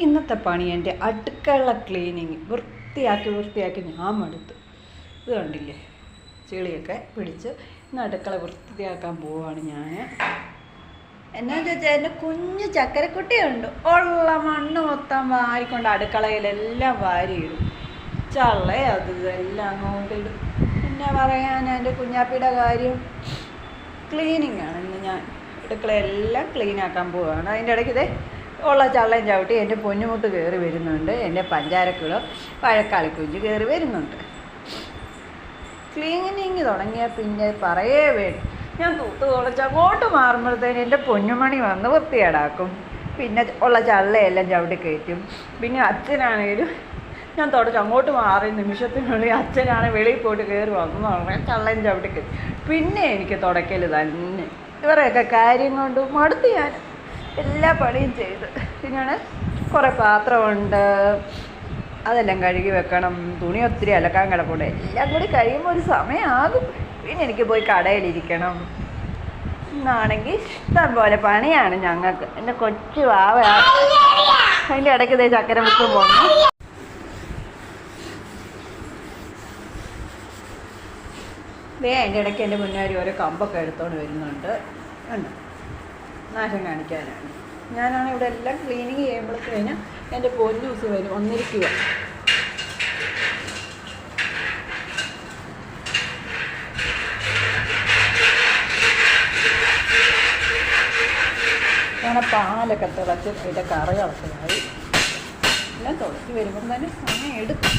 ഇന്നത്തെ പണി എൻ്റെ അടുക്കള ക്ലീനിങ് വൃത്തിയാക്കി ഞാൻ മടുത്തു. ഇത് കണ്ടില്ലേ, ചെളിയൊക്കെ പിടിച്ച് ഇന്ന് അടുക്കള വൃത്തിയാക്കാൻ പോവുകയാണ് ഞാൻ. എന്നാ ചോദിച്ചാൽ എൻ്റെ കുഞ്ഞ് ചക്കരക്കുട്ടിയുണ്ട്, ഉള്ള മണ്ണ് മൊത്തം വാരിക്കൊണ്ട് അടുക്കളയിലെല്ലാം വാരിയിടും. ചള്ളേ അത് എല്ലാം അങ്ങോട്ടിടും. പിന്നെ പറയാൻ എൻ്റെ കുഞ്ഞാപ്പിയുടെ കാര്യം ക്ലീനിങ് ആണ്. ഇന്ന് ഞാൻ അടുക്കളയെല്ലാം ക്ലീനാക്കാൻ പോവുകയാണ്. അതിൻ്റെ ഇടയ്ക്ക് ഇതേ ഉള്ള ചള്ളയും ചവിട്ടി എൻ്റെ പൊന്നുമുത്ത് കയറി വരുന്നുണ്ട്. എൻ്റെ പഞ്ചാരക്കിളോ പഴക്കാളിക്കുഞ്ഞ് കയറി വരുന്നുണ്ട്. ക്ലീനിങ് തുടങ്ങിയാൽ പിന്നെ പറയേ വേണം. ഞാൻ തൂത്ത് തുളച്ച് അങ്ങോട്ട് മാറുമ്പോഴത്തേന് എൻ്റെ പൊന്നുമണി വന്ന് വൃത്തിയേടാക്കും. പിന്നെ ഉള്ള ചള്ളയെല്ലാം ചവിട്ടി കയറ്റും. പിന്നെ അച്ഛനാണെങ്കിലും ഞാൻ തുടച്ച് അങ്ങോട്ട് മാറി നിമിഷത്തിനുള്ളിൽ അച്ഛനാണ് വെളിയിൽ പോയിട്ട് കയറി വന്നു പറഞ്ഞാൽ ചള്ളയും ചവിട്ടി കയറ്റും. പിന്നെ എനിക്ക് തുടയ്ക്കൽ തന്നെ. ഇവരെയൊക്കെ കാര്യം കൊണ്ട് മടുത്ത് ഞാൻ എല്ലാ പണിയും ചെയ്ത്. പിന്നെയാണ് കുറേ പാത്രമുണ്ട്, അതെല്ലാം കഴുകി വെക്കണം. തുണി ഒത്തിരി അലക്കാൻ കിടപ്പുണ്ട്. എല്ലാം കൂടി കഴിയുമ്പോൾ ഒരു സമയമാകും. പിന്നെ എനിക്ക് പോയി കടയിലിരിക്കണം. ഇന്നാണെങ്കിൽ ഇഷ്ടം പോലെ പണിയാണ് ഞങ്ങൾക്ക്. എൻ്റെ കൊച്ചു വാവ അതിൻ്റെ ഇടയ്ക്ക് ഇതേ ചക്കര മുക്കും പോന്നു. അതിൻ്റെ ഇടയ്ക്ക് എൻ്റെ മുന്നാരി ഓരോ കമ്പൊക്കെ എടുത്തോണ്ട് വരുന്നുണ്ട്. ഉണ്ട്, നാശം കാണിക്കാനാണ്. ഞാനാണ് ഇവിടെ എല്ലാം ക്ലീനിങ് ചെയ്യുമ്പോഴത്തേന് എൻ്റെ പൊന്നൂസ് വരും ഒന്നിരിക്കുക. അങ്ങനെ പാലൊക്കെ തിളച്ച് അതിൻ്റെ കറികളൊക്കെ ആയി എല്ലാം തുളച്ച് വരുമ്പം തന്നെ സമയം എടുക്കും.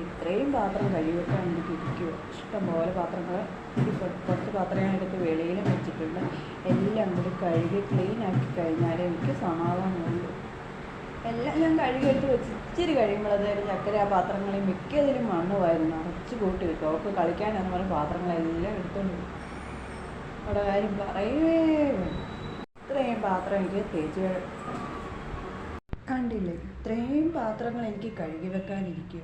ഇത്രയും പാത്രം കഴുകിവെക്കാൻ എനിക്ക് ഇരിക്കുക. ഇഷ്ടംപോലെ പാത്രങ്ങൾ കുറച്ച് പാത്രം ഞാൻ എടുത്ത് വെളിയിലും വെച്ചിട്ടുണ്ട്. എല്ലാം കൂടി കഴുകി ക്ലീനാക്കി കഴിഞ്ഞാലേ എനിക്ക് സമാധാനമുള്ളൂ. എല്ലാം ഞാൻ കഴുകിയെടുത്ത് വെച്ച് ഇച്ചിരി കഴിയുമ്പോൾ അതായത് ചക്കര ആ പാത്രങ്ങളിൽ മിക്കതിലും മണ്ണുമായിരുന്നു. നിറച്ച് കൂട്ടി വെക്കും. അവർക്ക് കളിക്കാനെന്ന് പറഞ്ഞ പാത്രങ്ങളെല്ലാം എടുത്തോണ്ട് വരും. അവിടെ കാര്യം പറയുവേ. ഇത്രയും പാത്രം എനിക്ക് തേച്ച് കണ്ടില്ലേ, ഇത്രയും പാത്രങ്ങൾ എനിക്ക് കഴുകി വെക്കാനിരിക്കുക.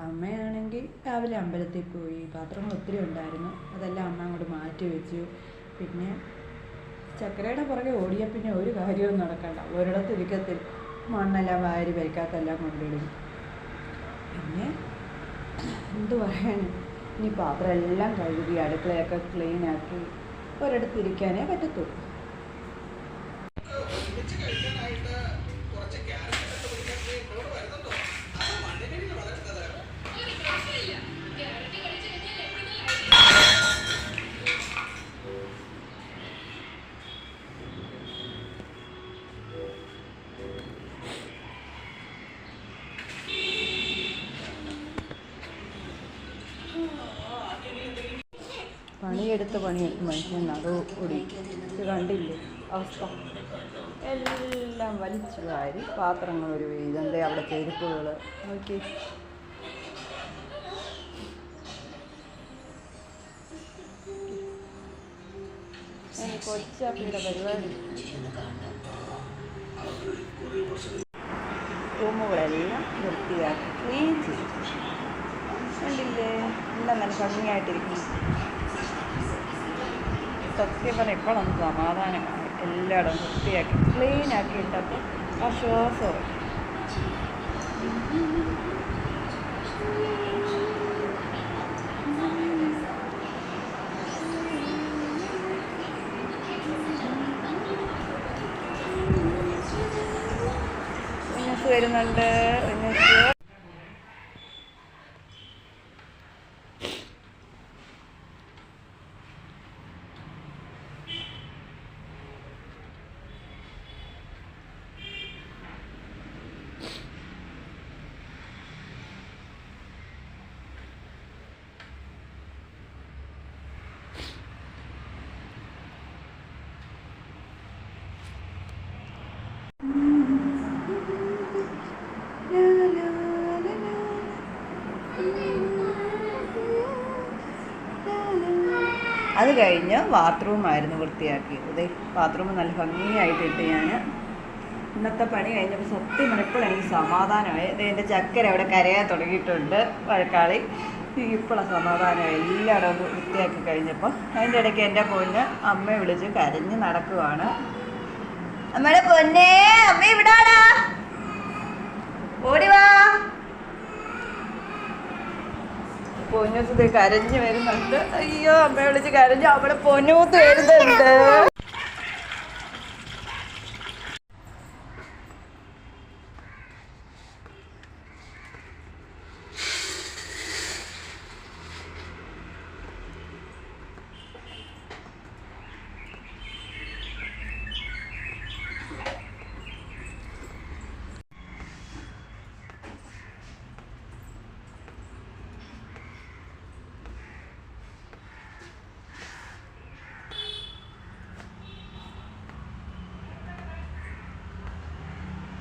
അമ്മയാണെങ്കിൽ രാവിലെ അമ്പലത്തിൽ പോയി. പാത്രങ്ങൾ ഒത്തിരി ഉണ്ടായിരുന്നു, അതെല്ലാം അമ്മ അങ്ങോട്ട് മാറ്റി വെച്ചു. പിന്നെ ചക്കരയുടെ പുറകെ ഓടിയാൽ പിന്നെ ഒരു കാര്യവും നടക്കണ്ട. ഒരിടത്ത് ഇരിക്കത്തിൽ മണ്ണെല്ലാം വാരി വയ്ക്കാത്തെല്ലാം കൊണ്ടിടും. പിന്നെ എന്ത് പറയാൻ, ഇനി പാത്രം എല്ലാം കഴുകി അടുക്കളയൊക്കെ ക്ലീനാക്കി ഒരിടത്ത് ഇരിക്കാനേ പറ്റത്തുള്ളൂ. പണിയെടുത്ത് മനുഷ്യൻ അത് ഓടി. ഇത് കണ്ടില്ലേ അവസ്ഥ, എല്ലാം വലിച്ചു വാരി പാത്രങ്ങൾ ഒരു വീതം. അവിടെ ചെരുപ്പുകൾ നോക്കി. കൊച്ചാപ്പിയുടെ പരിപാടി. റൂമുകളെല്ലാം വൃത്തിയാക്കി ക്ലീൻ ചെയ്തു. കണ്ടില്ലേ, എല്ലാം നല്ല ഭംഗിയായിട്ടിരിക്കുന്നു. സത്യം പറഞ്ഞാൽ ഇപ്പോഴൊന്ന് സമാധാനമാണ്. എല്ലായിടവും വൃത്തിയാക്കി ക്ലീനാക്കി ഇട്ടപ്പോൾ ആശ്വാസമായി. വരുന്നുണ്ട്. അത് കഴിഞ്ഞ് ബാത്റൂമായിരുന്നു വൃത്തിയാക്കിയത്. ഇതേ ബാത്റൂം നല്ല ഭംഗിയായിട്ടിട്ട് ഞാൻ ഇന്നത്തെ പണി കഴിഞ്ഞപ്പോൾ സത്യം പറഞ്ഞപ്പോൾ എനിക്ക് സമാധാനമായി. ഇത് എൻ്റെ ചക്കര അവിടെ കരയാൻ തുടങ്ങിയിട്ടുണ്ട്, വഴക്കാളി. ഇപ്പോഴാണ് സമാധാനം. എല്ലായിടും ഒന്ന് വൃത്തിയാക്കി കഴിഞ്ഞപ്പോൾ അതിൻ്റെ ഇടയ്ക്ക് എൻ്റെ പൊന്ന് അമ്മയെ വിളിച്ച് കരഞ്ഞ് നടക്കുവാണ്. അമ്മയുടെ പൊന്നേ, അമ്മ ഇവിടാടാ, ഓടിവാ. പൊന്നൂത്ത് കരഞ്ഞു വരുന്നുണ്ട്. അയ്യോ, അമ്മയെ വിളിച്ച് കരഞ്ഞു. അവിടെ പൊന്നൂത്ത് വരുന്നുണ്ട്.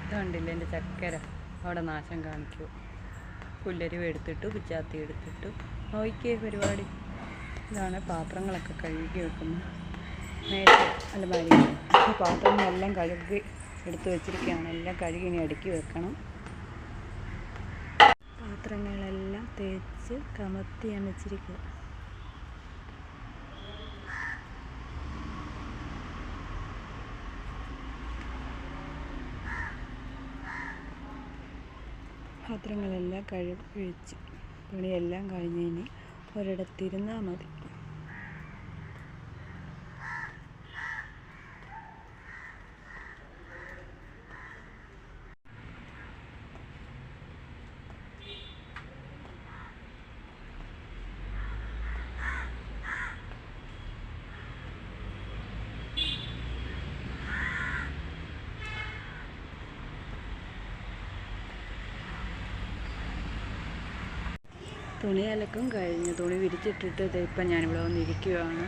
കണ്ടില്ല എൻ്റെ ചക്കര അവിടെ നാശം കാണിക്കൂ. പുല്ലരിവ് എടുത്തിട്ടു, പിച്ചാത്തി എടുത്തിട്ടു, നോക്കിയേ പരിപാടി. ഇതാണ് പാത്രങ്ങളൊക്കെ കഴുകി വെക്കുന്നത്. നേരത്തെ അലമാരി പാത്രങ്ങളെല്ലാം കഴുകി എടുത്ത് വെച്ചിരിക്കുകയാണ്. എല്ലാം കഴുകി ഇനി അടുക്കി വെക്കണം. പാത്രങ്ങളെല്ലാം തേച്ച് കമത്തിയാണ് വെച്ചിരിക്കുക. പാത്രങ്ങളെല്ലാം കഴുകി വെച്ച് പണിയെല്ലാം കഴിഞ്ഞതിന് ഒരിടത്തിരുന്നാൽ മതി. തുണി അലക്കും കഴിഞ്ഞ് തുണി വിരിച്ചിട്ടിട്ട് ഇപ്പം ഞാനിവിടെ വന്നിരിക്കുകയാണ്.